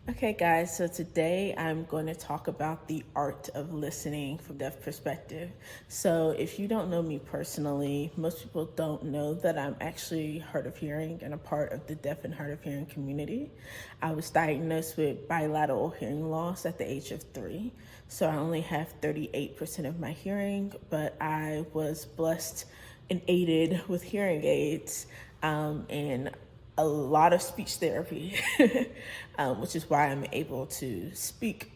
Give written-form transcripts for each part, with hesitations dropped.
Okay, guys, so today I'm going to talk about the art of listening from deaf perspective. So, if you don't know me personally, most people don't know that I'm actually hard of hearing and a part of the deaf and hard of hearing community. I was diagnosed with bilateral hearing loss at the age of 3. So, I only have 38% of my hearing, but I was blessed and aided with hearing aids and a lot of speech therapy, which is why I'm able to speak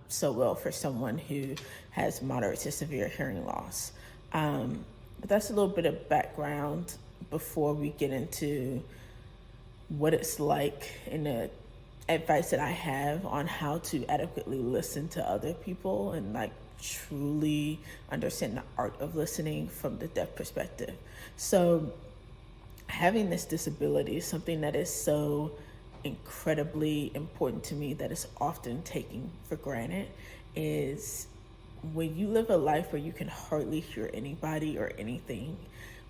so well for someone who has moderate to severe hearing loss. But that's a little bit of background before we get into what it's like and the advice that I have on how to adequately listen to other people and like truly understand the art of listening from the deaf perspective. So having this disability is something that is so incredibly important to me that is often taken for granted. Is when you live a life where you can hardly hear anybody or anything,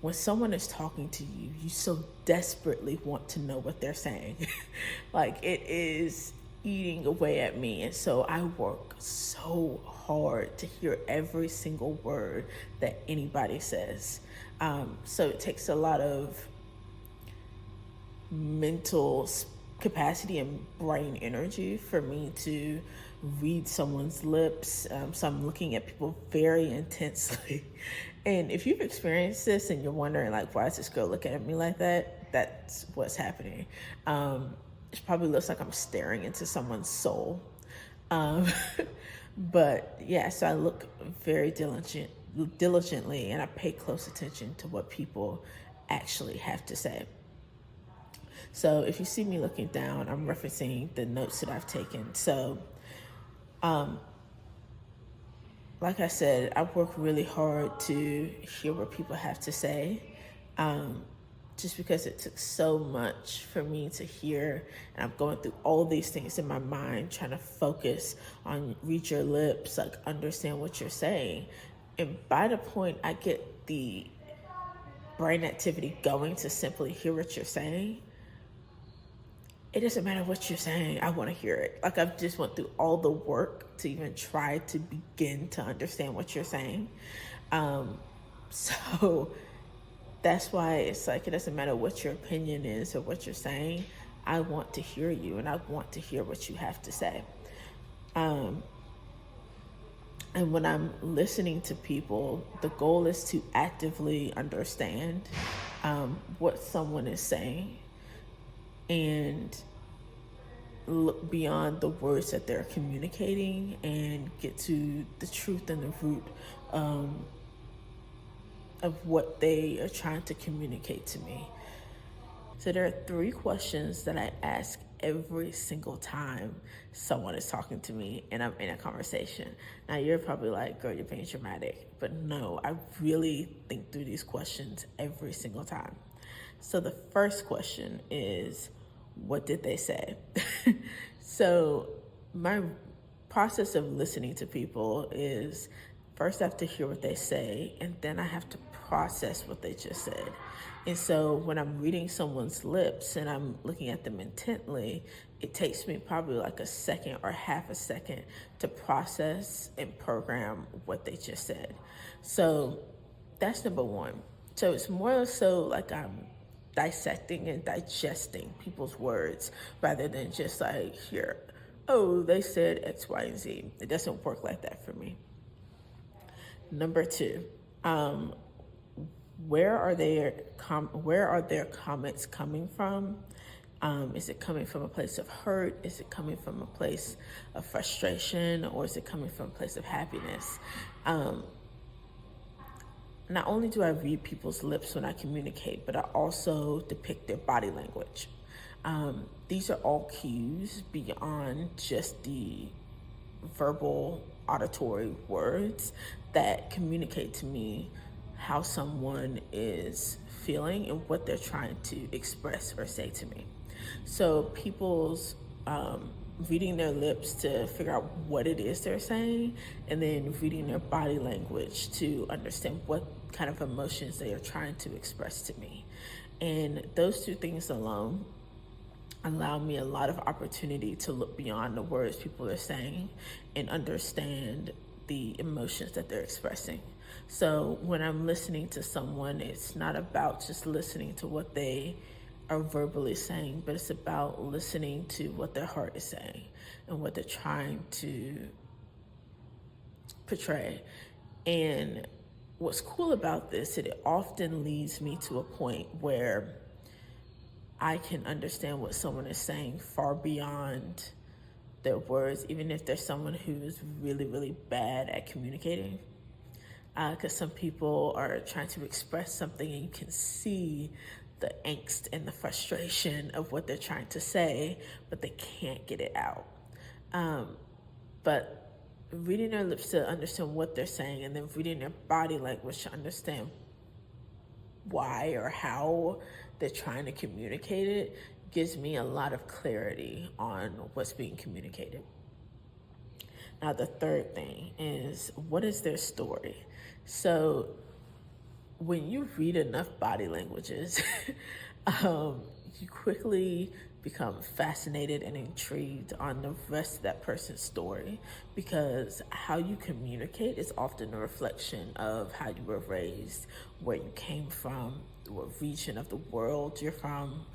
when someone is talking to you, you so desperately want to know what they're saying. Like it is eating away at me. And so I work so hard to hear every single word that anybody says. So it takes a lot of mental capacity and brain energy for me to read someone's lips. So I'm looking at people very intensely. And if you've experienced this and you're wondering, like, why is this girl looking at me like that? That's what's happening. It probably looks like I'm staring into someone's soul. Um, but yeah, so I look very diligently and I pay close attention to what people actually have to say. So if you see me looking down, I'm referencing the notes that I've taken. So, like I said, I work really hard to hear what people have to say, just because it took so much for me to hear. And I'm going through all these things in my mind, trying to focus on read your lips, like understand what you're saying. And by the point I get the brain activity going to simply hear what you're saying, it doesn't matter what you're saying. I want to hear it. Like I've just went through all the work to even try to begin to understand what you're saying. So that's why it's like, it doesn't matter what your opinion is or what you're saying. I want to hear you and I want to hear what you have to say. And when I'm listening to people, the goal is to actively understand what someone is saying and look beyond the words that they're communicating and get to the truth and the root of what they are trying to communicate to me. So there are 3 questions that I ask every single time someone is talking to me and I'm in a conversation. Now you're probably like, girl, you're being dramatic. But no, I really think through these questions every single time. So the first question is, what did they say? So my process of listening to people is first I have to hear what they say, and then I have to process what they just said. And so when I'm reading someone's lips and I'm looking at them intently, it takes me probably like a second or half a second to process and program what they just said. So that's number one. So it's more so like I'm dissecting and digesting people's words rather than just like, here, oh, they said X, Y, and Z. It doesn't work like that for me. Number 2, where are their comments coming from? Is it coming from a place of hurt? Is it coming from a place of frustration? Or is it coming from a place of happiness? Not only do I read people's lips when I communicate, but I also depict their body language. These are all cues beyond just the verbal auditory words that communicate to me how someone is feeling and what they're trying to express or say to me. So people's reading their lips to figure out what it is they're saying, and then reading their body language to understand what kind of emotions they are trying to express to me. And those 2 things alone allow me a lot of opportunity to look beyond the words people are saying and understand the emotions that they're expressing. So when I'm listening to someone, it's not about just listening to what they are verbally saying, but it's about listening to what their heart is saying and what they're trying to portray. And what's cool about this, it often leads me to a point where I can understand what someone is saying far beyond their words, even if there's someone who is really, really bad at communicating. Because some people are trying to express something and you can see the angst and the frustration of what they're trying to say, but they can't get it out. But reading their lips to understand what they're saying, and then reading their body language to understand why or how they're trying to communicate it, gives me a lot of clarity on what's being communicated. Now, the third thing is, what is their story? So when you read enough body languages, you quickly become fascinated and intrigued on the rest of that person's story, because how you communicate is often a reflection of how you were raised, where you came from, what region of the world you're from.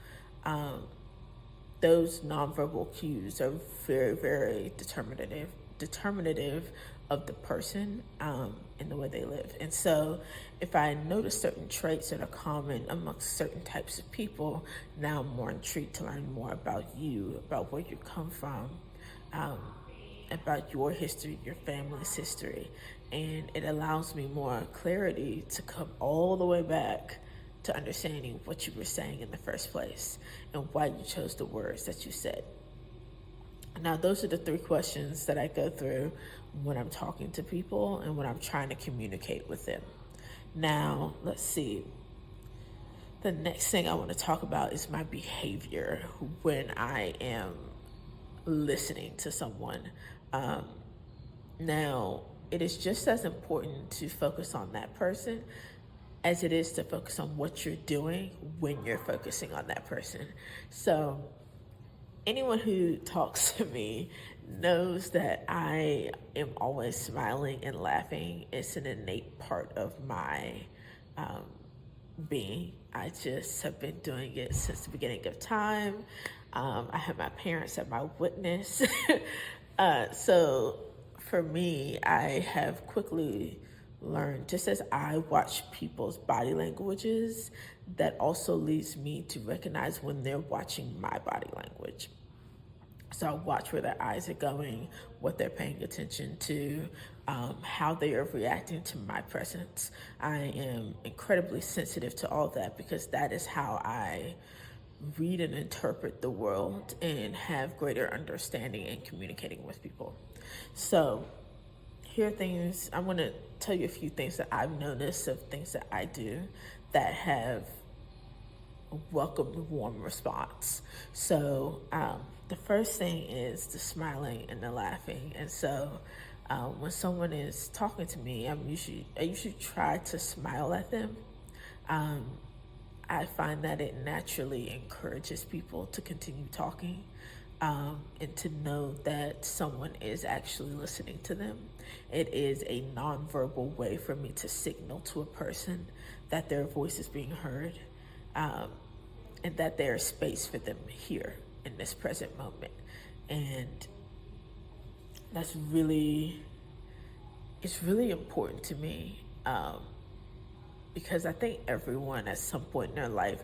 Those nonverbal cues are very, very determinative of the person and the way they live. And so if I notice certain traits that are common amongst certain types of people, now I'm more intrigued to learn more about you, about where you come from, about your history, your family's history. And it allows me more clarity to come all the way back to understanding what you were saying in the first place and why you chose the words that you said. Now, those are the 3 questions that I go through when I'm talking to people and when I'm trying to communicate with them. Now, let's see. The next thing I want to talk about is my behavior when I am listening to someone. Now, it is just as important to focus on that person as it is to focus on what you're doing when you're focusing on that person. So anyone who talks to me knows that I am always smiling and laughing. It's an innate part of my being. I just have been doing it since the beginning of time. I have my parents as my witness. So for me, I have quickly learned, just as I watch people's body languages, that also leads me to recognize when they're watching my body language. So I watch where their eyes are going, what they're paying attention to, how they are reacting to my presence. I am incredibly sensitive to all that, because that is how I read and interpret the world and have greater understanding in communicating with people. So here are things, I want to tell you a few things that I've noticed of things that I do that have welcomed a warm response. So the first thing is the smiling and the laughing. And so when someone is talking to me, I usually try to smile at them. I find that it naturally encourages people to continue talking, and to know that someone is actually listening to them. It is a nonverbal way for me to signal to a person that their voice is being heard, and that there is space for them here in this present moment. And that's really, it's really important to me, because I think everyone at some point in their life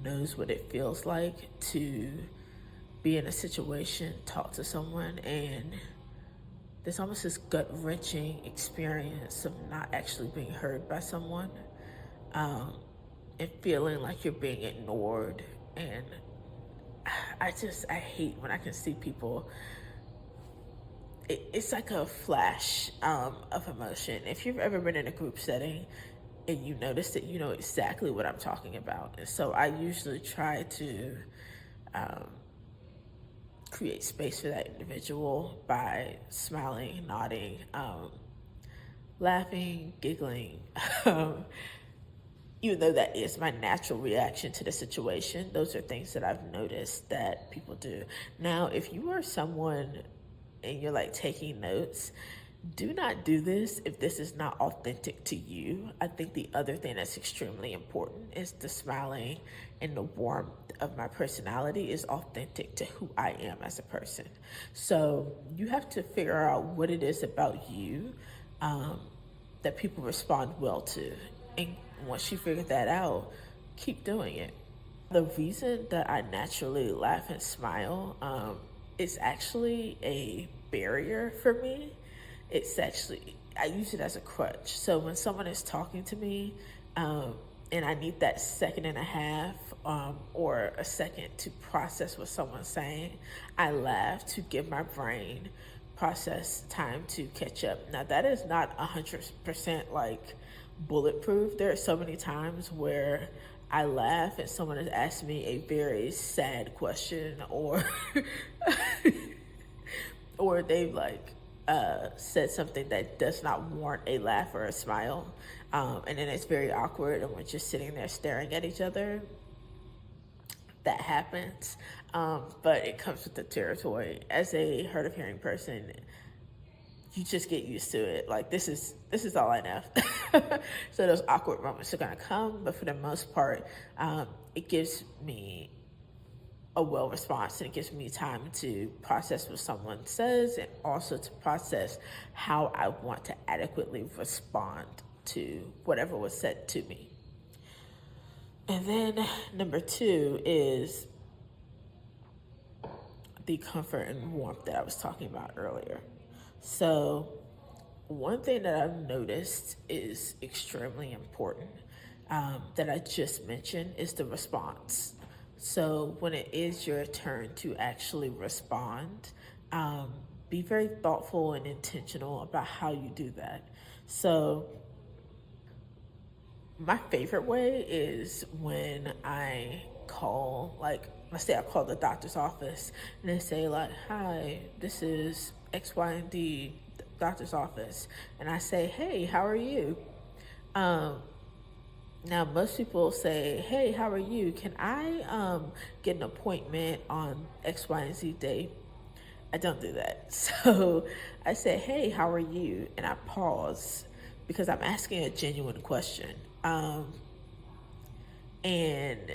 knows what it feels like to be in a situation, talk to someone, and there's almost this gut-wrenching experience of not actually being heard by someone, and feeling like you're being ignored. And I hate when I can see people, it's like a flash of emotion. If you've ever been in a group setting and you notice it, you know exactly what I'm talking about. And so I usually try to create space for that individual by smiling, nodding, laughing, giggling. even though that is my natural reaction to the situation, those are things that I've noticed that people do. Now, if you are someone and you're like taking notes, do not do this if this is not authentic to you. I think the other thing that's extremely important is the smiling and the warmth of my personality is authentic to who I am as a person. So you have to figure out what it is about you that people respond well to. And once you figure that out, keep doing it. The reason that I naturally laugh and smile is actually a barrier for me. It's actually, I use it as a crutch. So when someone is talking to me and I need that second and a half or a second to process what someone's saying, I laugh to give my brain process time to catch up. Now that is not 100% like bulletproof. There are so many times where I laugh and someone has asked me a very sad question or or they've like said something that does not warrant a laugh or a smile, and then it's very awkward and we're just sitting there staring at each other. That happens, but it comes with the territory. As a hard of hearing person, you just get used to it. Like this is all I know. So those awkward moments are gonna come, but for the most part, it gives me a well response and it gives me time to process what someone says and also to process how I want to adequately respond to whatever was said to me. And then number 2 is the comfort and warmth that I was talking about earlier. So one thing that I've noticed is extremely important that I just mentioned is the response. So when it is your turn to actually respond, be very thoughtful and intentional about how you do that. So my favorite way is when I call, like, let's say I call the doctor's office and they say like, hi, this is X, Y, and D doctor's office. And I say, hey, how are you? Now, most people say, hey, how are you? Can I get an appointment on X, Y, and Z day? I don't do that. So I say, hey, how are you? And I pause because I'm asking a genuine question. And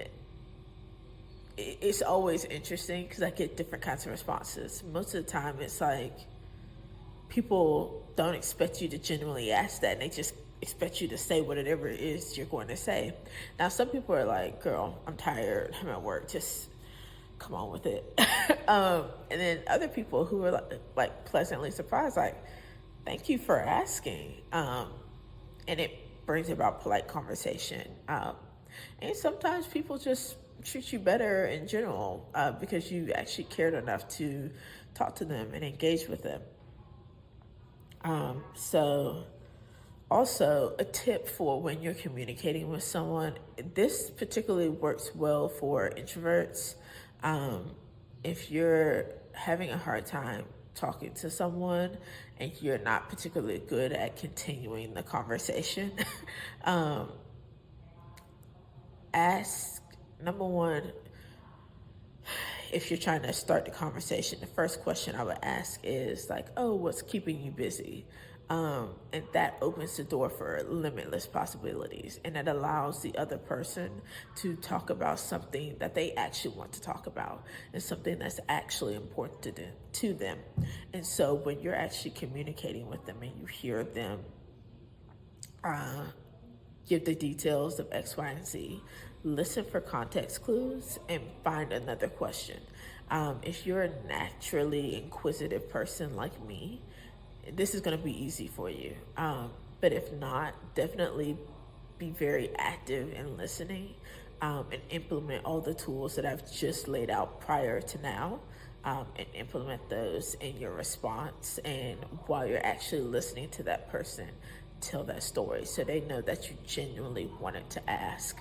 it's always interesting because I get different kinds of responses. Most of the time, it's like people don't expect you to genuinely ask that, and they just expect you to say whatever it is you're going to say. Now, some people are like, girl, I'm tired, I'm at work, just come on with it. And then other people who are like pleasantly surprised, like, thank you for asking. And it brings about polite conversation. And sometimes people just treat you better in general because you actually cared enough to talk to them and engage with them. So also a tip for when you're communicating with someone, this particularly works well for introverts. If you're having a hard time talking to someone and you're not particularly good at continuing the conversation, ask, number one, if you're trying to start the conversation, the first question I would ask is like, oh, what's keeping you busy? And that opens the door for limitless possibilities. And it allows the other person to talk about something that they actually want to talk about and something that's actually important to them. And so when you're actually communicating with them and you hear them give the details of X, Y, and Z, listen for context clues and find another question. If you're a naturally inquisitive person like me, this is going to be easy for you. But if not, definitely be very active in listening and implement all the tools that I've just laid out prior to now, and implement those in your response and while you're actually listening to that person tell that story, so they know that you genuinely wanted to ask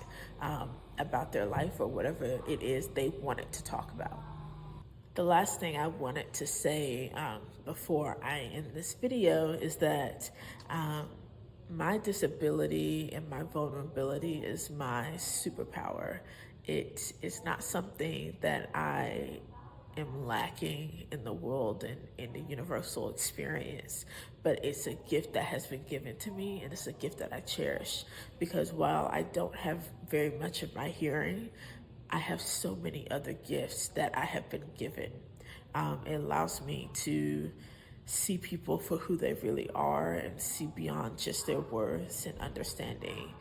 about their life or whatever it is they wanted to talk about. The last thing I wanted to say before I end this video is that My disability and my vulnerability is my superpower. It is not something that I am lacking in the world and in the universal experience, but it's a gift that has been given to me, and it's a gift that I cherish, because while I don't have very much of my hearing, I have so many other gifts that I have been given. It allows me to see people for who they really are and see beyond just their words, and understanding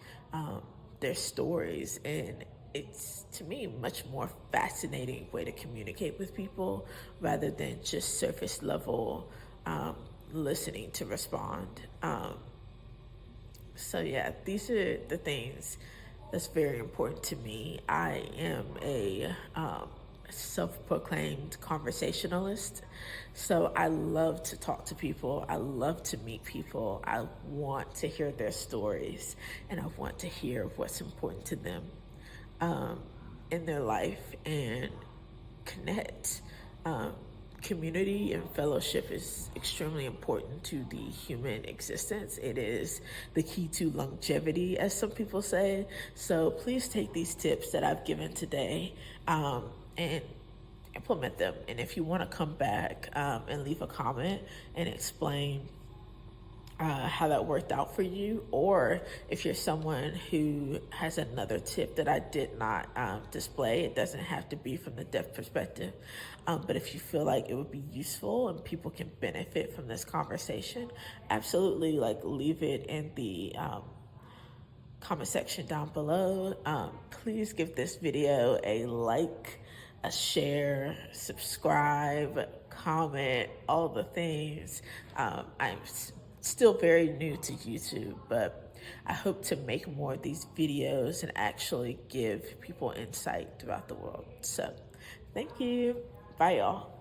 their stories. And it's, to me, much more fascinating way to communicate with people rather than just surface level listening to respond. So yeah, these are the things that's very important to me. I am a self-proclaimed conversationalist, so I love to talk to people. I love to meet people. I want to hear their stories, and I want to hear what's important to them in their life, and connect. Community and fellowship is extremely important to the human existence. It is the key to longevity, as some people say. So please take these tips that I've given today and implement them. And if you want to come back and leave a comment and explain how that worked out for you, or if you're someone who has another tip that I did not display, it doesn't have to be from the deaf perspective, but if you feel like it would be useful and people can benefit from this conversation, absolutely, like, leave it in the comment section down below. Please give this video a like, a share, subscribe, comment, all the things. I'm still very new to YouTube, but I hope to make more of these videos and actually give people insight about the world. So thank you. Bye, y'all.